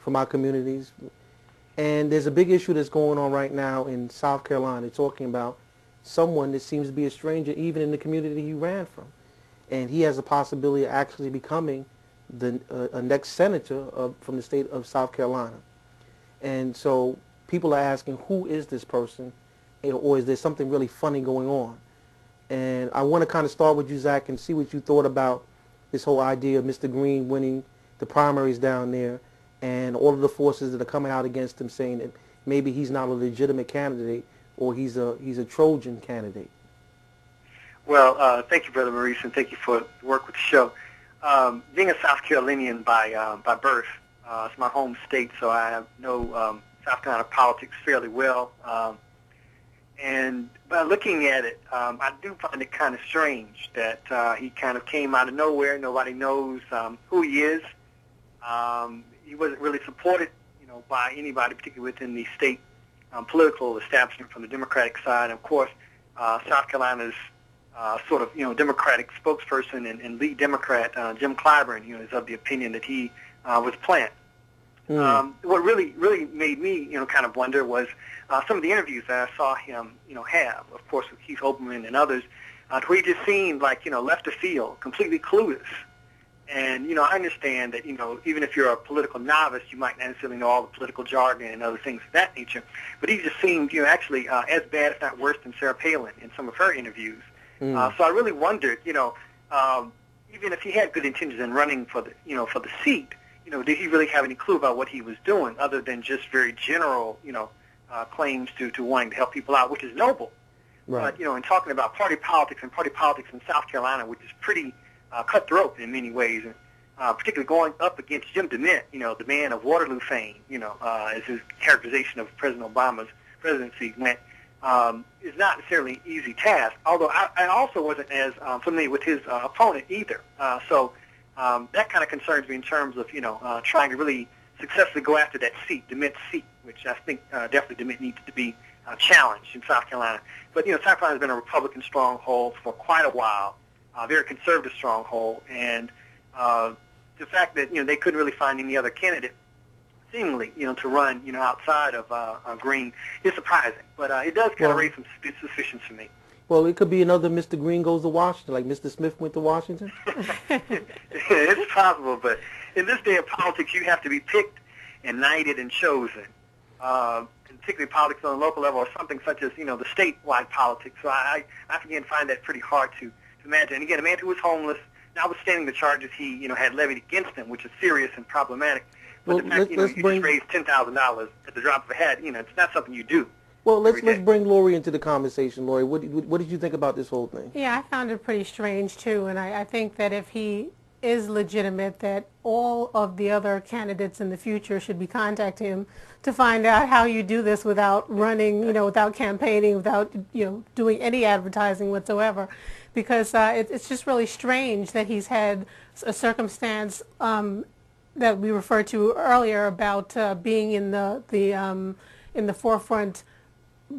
from our communities. And there's a big issue that's going on right now in South Carolina, talking about someone that seems to be a stranger even in the community he ran from. And he has a possibility of actually becoming the next senator from the state of South Carolina. And so people are asking, who is this person? Or is there something really funny going on? And I want to kind of start with you, Zach, and see what you thought about this whole idea of Mr. Greene winning the primaries down there and all of the forces that are coming out against him, saying that maybe he's not a legitimate candidate or he's a Trojan candidate. Well, thank you, Brother Maurice, and thank you for the work with the show. Being a South Carolinian by birth, it's my home state, so I know South Carolina politics fairly well. And by looking at it, I do find it kind of strange that he kind of came out of nowhere. Nobody knows who he is. He wasn't really supported, by anybody, particularly within the state political establishment from the Democratic side. And of course, South Carolina's sort of, Democratic spokesperson and lead Democrat, Jim Clyburn, is of the opinion that he was a plant. What really made me, kind of wonder was some of the interviews that I saw him, have, of course, with Keith Olbermann and others, where he just seemed like, left the field, completely clueless. And, I understand that, even if you're a political novice, you might not necessarily know all the political jargon and other things of that nature. But he just seemed, actually as bad, if not worse, than Sarah Palin in some of her interviews. So I really wondered, even if he had good intentions in running for the, for the seat, did he really have any clue about what he was doing other than just very general, claims to wanting to help people out, which is noble. Right. But, in talking about party politics in South Carolina, which is pretty cutthroat in many ways, and particularly going up against Jim DeMint, the man of Waterloo fame, as his characterization of President Obama's presidency went, is not necessarily an easy task, although I also wasn't as familiar with his opponent either. So that kind of concerns me in terms of, trying to really successfully go after that seat, DeMint's seat, which I think definitely DeMint needs to be challenged in South Carolina. But, South Carolina has been a Republican stronghold for quite a while, a very conservative stronghold, and the fact that, they couldn't really find any other candidate seemingly, to run, outside of Greene is surprising. But it does kind of raise some suspicions for me. Well, it could be another Mr. Greene goes to Washington, like Mr. Smith went to Washington. It's possible, but in this day of politics, you have to be picked and knighted and chosen, particularly politics on the local level or something such as, the statewide politics. So I again find that pretty hard to imagine. And again, a man who was homeless, notwithstanding the charges he, had levied against him, which is serious and problematic. But the fact, you just raised $10,000 at the drop of a hat, it's not something you do. Well, let's bring Lori into the conversation. Lori, what did you think about this whole thing? Yeah, I found it pretty strange, too, and I think that if he is legitimate, that all of the other candidates in the future should be contacting him to find out how you do this without running, without campaigning, without, doing any advertising whatsoever, because it's just really strange that he's had a circumstance that we referred to earlier about being in the forefront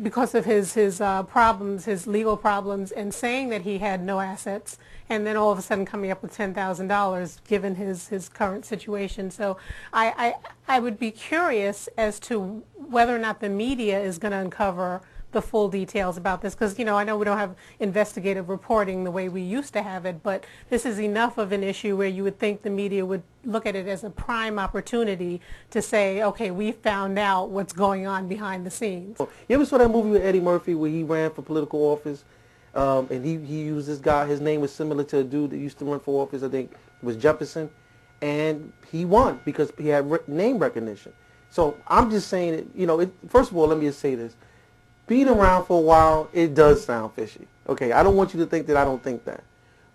because of his problems, his legal problems, and saying that he had no assets, and then all of a sudden coming up with $10,000 given his current situation. So I would be curious as to whether or not the media is going to uncover the full details about this, because I know we don't have investigative reporting the way we used to have it, but this is enough of an issue where you would think the media would look at it as a prime opportunity to say, okay, we found out what's going on behind the scenes. You ever saw that movie with Eddie Murphy where he ran for political office, and he used this guy, his name was similar to a dude that used to run for office, I think it was Jefferson, and he won because he had name recognition. So I'm just saying, first of all, let me just say this. Being around for a while, it does sound fishy. Okay, I don't want you to think that I don't think that.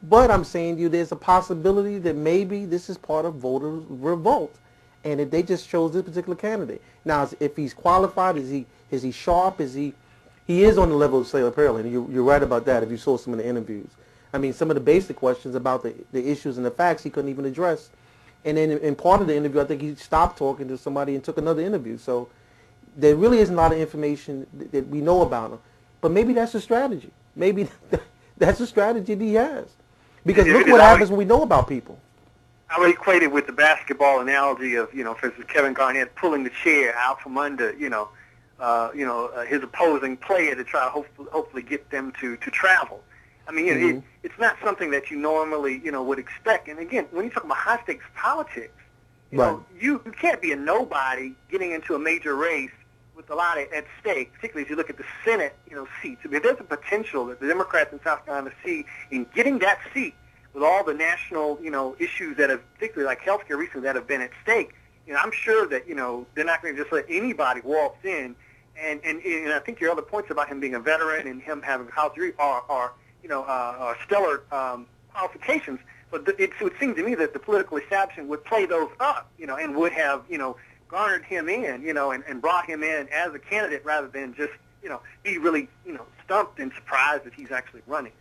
But I'm saying to you there's a possibility that maybe this is part of voter revolt and that they just chose this particular candidate. Now, if he's qualified, is he sharp? He is on the level of Sarah Palin. You're right about that if you saw some of the interviews. I mean, some of the basic questions about the issues and the facts he couldn't even address. And then in part of the interview, I think he stopped talking to somebody and took another interview. So there really isn't a lot of information that we know about him. But maybe that's a strategy. Maybe that's a strategy that he has. Because look what happens when we know about people. I would equate it with the basketball analogy of, for instance, Kevin Garnett pulling the chair out from under, his opposing player to try to hopefully get them to travel. I mean, it's not something that you normally, would expect. And again, when you talk about high stakes politics, you can't be a nobody getting into a major race with a lot at stake, particularly as you look at the Senate, seats. I mean, there's a potential that the Democrats in South Carolina see in getting that seat with all the national, issues that have, particularly like healthcare recently, that have been at stake. I'm sure that, they're not going to just let anybody waltz in. And I think your other points about him being a veteran and him having a college degree are stellar qualifications. But it would seem to me that the political establishment would play those up, and would have, garnered him in, and brought him in as a candidate rather than just, be really, stumped and surprised that he's actually running.